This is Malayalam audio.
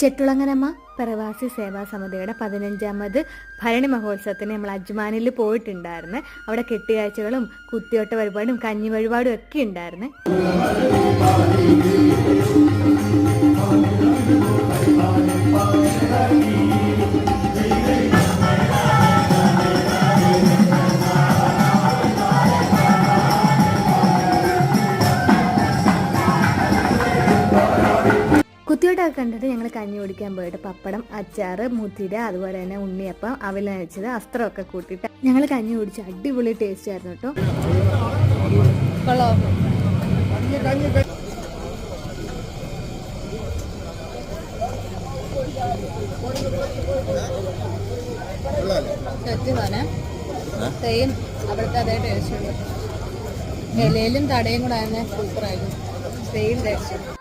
ചെട്ടുളങ്ങരമ്മ പ്രവാസി സേവാ സമിതിയുടെ 15ാമത് ഭരണി മഹോത്സവത്തിന് നമ്മൾ അജ്മാനിൽ പോയിട്ടുണ്ടായിരുന്നു. അവിടെ കെട്ടുകാഴ്ചകളും കുത്തിയോട്ട വഴിപാടും കഞ്ഞി വഴിപാടും ഒക്കെ ഉണ്ടായിരുന്നു. കുത്തിയോട്ടൊക്കെ കണ്ടിട്ട് ഞങ്ങൾ കഞ്ഞി കുടിക്കാൻ പോയിട്ട് പപ്പടം, അച്ചാറ്, മുതിര, അതുപോലെ തന്നെ ഉണ്ണിയപ്പം, അവൽ നനച്ചത്, അസ്ത്രമൊക്കെ കൂട്ടിയിട്ട് ഞങ്ങൾ കഞ്ഞി കുടിച്ച് അടിപൊളി ടേസ്റ്റ് ആയിരുന്നു കേട്ടോ. അവിടുത്തെ അതേ ടേസ്റ്റ് ഉണ്ട്. ഇലയിലും തടയും കൂടെ ആയിരുന്നു. സൂപ്പറായിരുന്നു. Same taste.